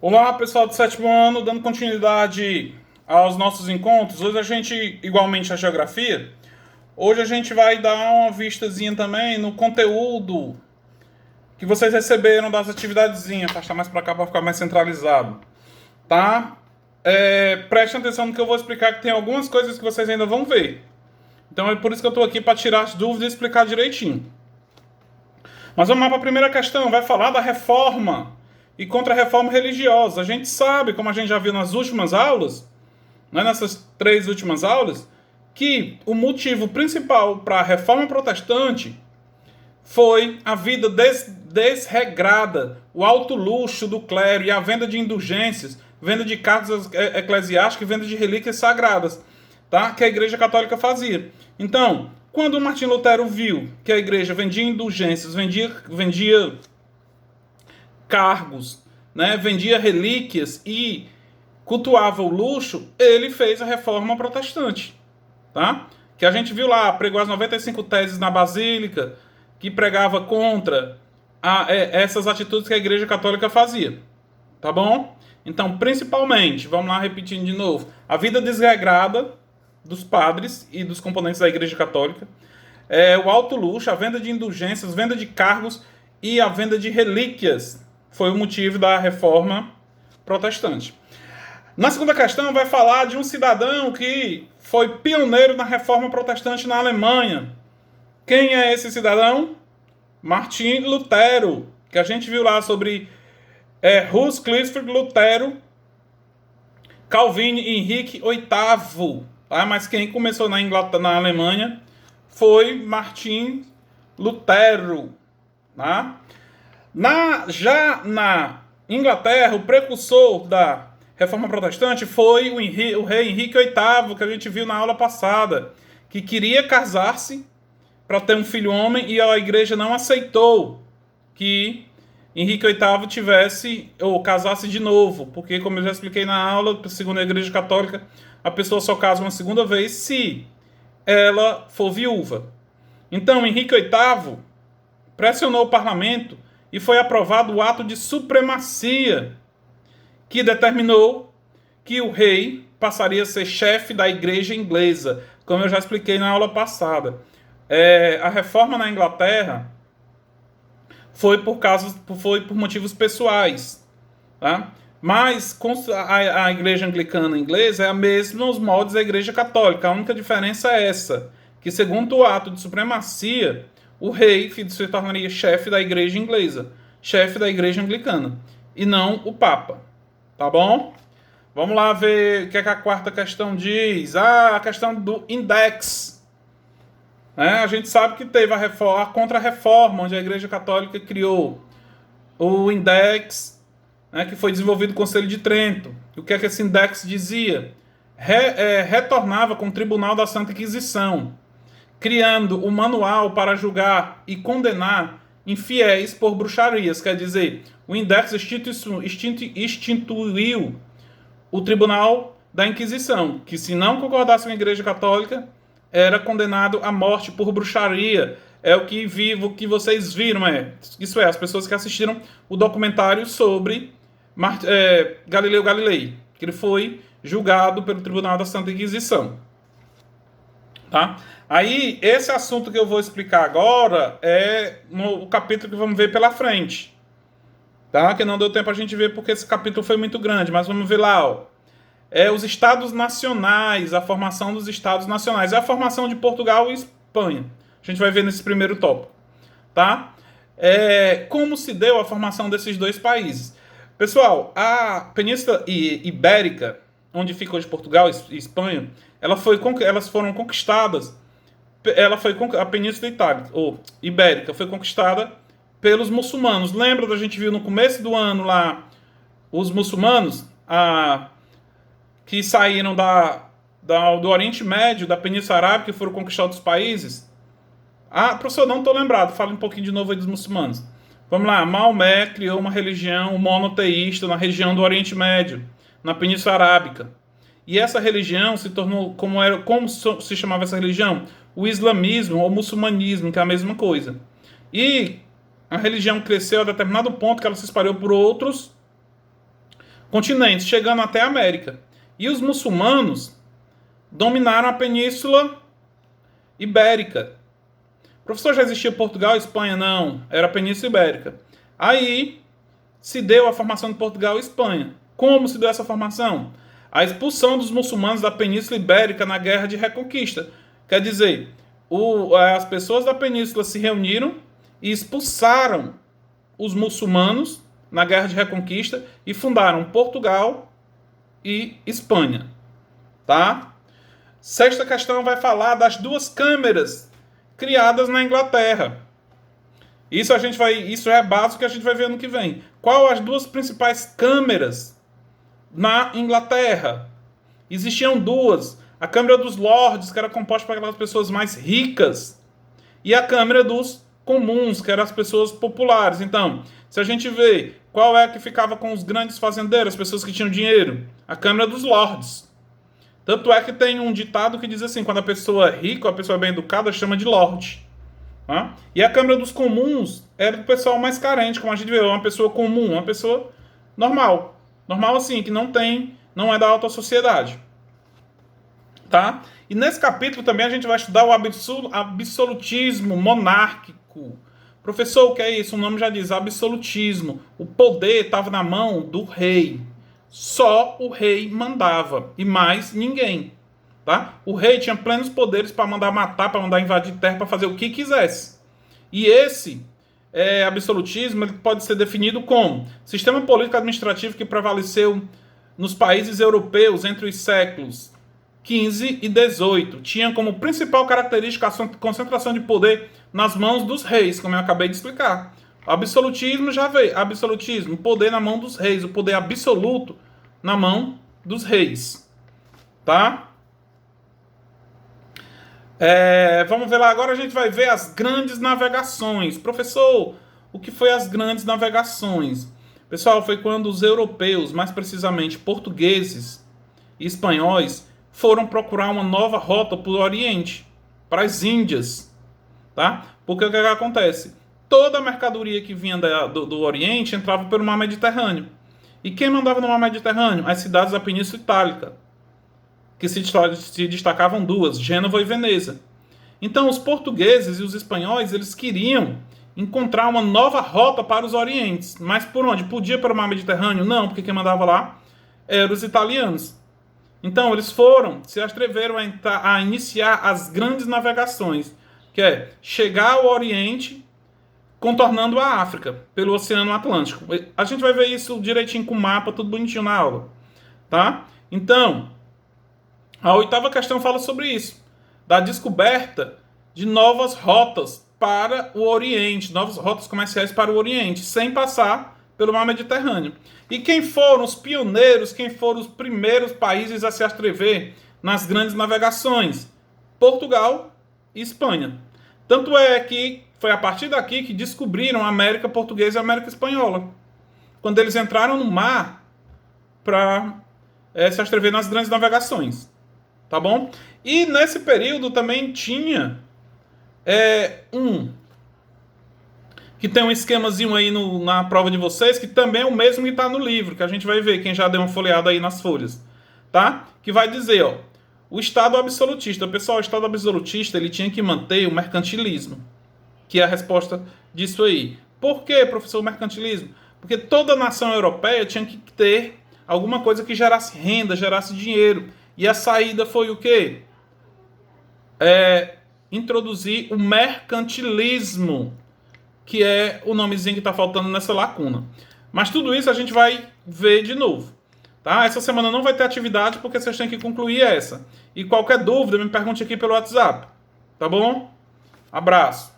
Olá, pessoal do sétimo ano, dando continuidade aos nossos encontros. Hoje a gente, igualmente a geografia, hoje a gente vai dar uma vistazinha também no conteúdo que vocês receberam das atividadezinhas. Afastar mais para cá para ficar mais centralizado, tá? Prestem atenção no que eu vou explicar, que tem algumas coisas que vocês ainda vão ver. Então é por isso que eu estou aqui para tirar as dúvidas e explicar direitinho. Mas vamos lá para a primeira questão. Vai falar da reforma e contra-reforma religiosa. A gente sabe, como a gente já viu nas últimas aulas, né, nessas 3 últimas aulas, que o motivo principal para a reforma protestante foi a vida desregrada, o alto luxo do clero e a venda de indulgências, venda de cargos eclesiásticos e venda de relíquias sagradas, tá? Que a Igreja Católica fazia. Então, quando Martim Lutero viu que a igreja vendia indulgências, vendia cargos, né, vendia relíquias e cultuava o luxo, ele fez a reforma protestante, tá? Que a gente viu lá, pregou as 95 teses na Basílica, que pregava contra essas atitudes que a Igreja Católica fazia, tá bom? Então, principalmente, vamos lá repetindo de novo, a vida desregrada dos padres e dos componentes da Igreja Católica, o alto luxo, a venda de indulgências, venda de cargos e a venda de relíquias foi o motivo da reforma protestante. Na segunda questão vai falar de um cidadão que foi pioneiro na reforma protestante na Alemanha. Quem é esse cidadão? Martim Lutero, que a gente viu lá sobre Hus, Clifford, Lutero, Calvino e Henrique VIII. Tá? Mas quem começou na Alemanha foi Martim Lutero. Tá? Já na Inglaterra, o precursor da reforma protestante foi o rei Henrique VIII, que a gente viu na aula passada, que queria casar-se para ter um filho homem e a igreja não aceitou que Henrique VIII tivesse ou casasse de novo, porque, como eu já expliquei na aula, segundo a Igreja Católica, a pessoa só casa uma segunda vez se ela for viúva. Então, Henrique VIII pressionou o parlamento e foi aprovado o ato de supremacia, que determinou que o rei passaria a ser chefe da igreja inglesa, como eu já expliquei na aula passada. A reforma na Inglaterra foi por motivos pessoais, tá? Mas a igreja anglicana inglesa é a mesma nos moldes da igreja católica. A única diferença é essa, que segundo o ato de supremacia, o rei se tornaria chefe da igreja inglesa, chefe da igreja anglicana, e não o papa. Tá bom? Vamos lá ver o que a quarta questão diz. A questão do index. A gente sabe que teve a contra-reforma, onde a igreja católica criou o index, que foi desenvolvido no Conselho de Trento. E o que esse index dizia? Retornava com o Tribunal da Santa Inquisição, criando o manual para julgar e condenar infiéis por bruxarias. Quer dizer, o index instituiu o Tribunal da Inquisição, que se não concordasse com a Igreja Católica, era condenado à morte por bruxaria. É o que vocês viram. Isso é, as pessoas que assistiram o documentário sobre Galileu Galilei, que ele foi julgado pelo Tribunal da Santa Inquisição. Tá? Aí, esse assunto que eu vou explicar agora é no capítulo que vamos ver pela frente. Tá? Que não deu tempo a gente ver porque esse capítulo foi muito grande, mas vamos ver lá, ó. Os estados nacionais, a formação dos estados nacionais. É a formação de Portugal e Espanha. A gente vai ver nesse primeiro tópico. Tá? Como se deu a formação desses dois países? Pessoal, a Península Ibérica, onde fica hoje Portugal e Espanha, elas foram conquistadas. A Península Ibérica foi conquistada pelos muçulmanos. Lembra da gente viu no começo do ano lá os muçulmanos que saíram do Oriente Médio, da Península Arábica, que foram conquistar outros países? Professor, não estou lembrado. Fala um pouquinho de novo aí dos muçulmanos. Vamos lá. Maomé criou uma religião monoteísta na região do Oriente Médio, na Península Arábica. E essa religião se tornou, como se chamava essa religião? O islamismo ou muçulmanismo, que é a mesma coisa. E a religião cresceu a determinado ponto que ela se espalhou por outros continentes, chegando até a América. E os muçulmanos dominaram a Península Ibérica. Professor, já existia Portugal e Espanha? Não, era a Península Ibérica. Aí se deu a formação de Portugal e Espanha. Como se deu essa formação? A expulsão dos muçulmanos da Península Ibérica na Guerra de Reconquista. Quer dizer, as pessoas da Península se reuniram e expulsaram os muçulmanos na Guerra de Reconquista e fundaram Portugal e Espanha. Tá? Sexta questão vai falar das duas câmeras criadas na Inglaterra. Isso é básico que a gente vai ver ano que vem. Qual as duas principais câmeras na Inglaterra? Existiam duas. A Câmara dos Lords, que era composta por aquelas pessoas mais ricas, e a Câmara dos Comuns, que eram as pessoas populares. Então, se a gente vê qual é a que ficava com os grandes fazendeiros, as pessoas que tinham dinheiro, a Câmara dos Lords. Tanto é que tem um ditado que diz assim, quando a pessoa é rica, a pessoa é bem educada, chama de Lorde. Tá? E a Câmara dos Comuns era do pessoal mais carente, como a gente vê, uma pessoa comum, uma pessoa normal. Normal assim, que não é da alta sociedade. Tá? E nesse capítulo também a gente vai estudar o absolutismo monárquico. Professor, o que é isso? O nome já diz, absolutismo. O poder estava na mão do rei. Só o rei mandava e mais ninguém. Tá? O rei tinha plenos poderes para mandar matar, para mandar invadir terra, para fazer o que quisesse. E esse absolutismo ele pode ser definido como sistema político administrativo que prevaleceu nos países europeus entre os séculos XV e XVIII. Tinha como principal característica a concentração de poder nas mãos dos reis, como eu acabei de explicar. O absolutismo já veio. Absolutismo, poder na mão dos reis. O poder absoluto na mão dos reis. Tá? Vamos ver lá. Agora a gente vai ver as grandes navegações. Professor, o que foi as grandes navegações? Pessoal, foi quando os europeus, mais precisamente portugueses e espanhóis, foram procurar uma nova rota para o Oriente, para as Índias. Tá? Porque o que acontece? Toda a mercadoria que vinha do Oriente entrava pelo mar Mediterrâneo. E quem mandava no mar Mediterrâneo? As cidades da Península Itálica, que se destacavam duas, Gênova e Veneza. Então os portugueses e os espanhóis eles queriam encontrar uma nova rota para os Orientes. Mas por onde? Podia pelo mar Mediterrâneo? Não, porque quem mandava lá eram os italianos. Então eles se atreveram a iniciar as grandes navegações, que é chegar ao Oriente contornando a África pelo Oceano Atlântico. A gente vai ver isso direitinho com o mapa, tudo bonitinho na aula. Tá? Então, a oitava questão fala sobre isso, da descoberta de novas rotas para o Oriente, novas rotas comerciais para o Oriente, sem passar pelo mar Mediterrâneo. E quem foram os pioneiros, quem foram os primeiros países a se atrever nas grandes navegações? Portugal e Espanha. Tanto é que foi a partir daqui que descobriram a América Portuguesa e a América Espanhola. Quando eles entraram no mar para se atrever nas grandes navegações. Tá bom? E nesse período também tinha que tem um esquemazinho aí na prova de vocês, que também é o mesmo que está no livro, que a gente vai ver, quem já deu uma folheada aí nas folhas. Tá? Que vai dizer, ó, o Estado absolutista. Pessoal, o Estado absolutista ele tinha que manter o mercantilismo, que é a resposta disso aí. Por que, professor, o mercantilismo? Porque toda nação europeia tinha que ter alguma coisa que gerasse renda, gerasse dinheiro. E a saída foi o quê? Introduzir o mercantilismo, que é o nomezinho que está faltando nessa lacuna. Mas tudo isso a gente vai ver de novo. Tá? Essa semana não vai ter atividade porque vocês têm que concluir essa. E qualquer dúvida, me pergunte aqui pelo WhatsApp. Tá bom? Abraço.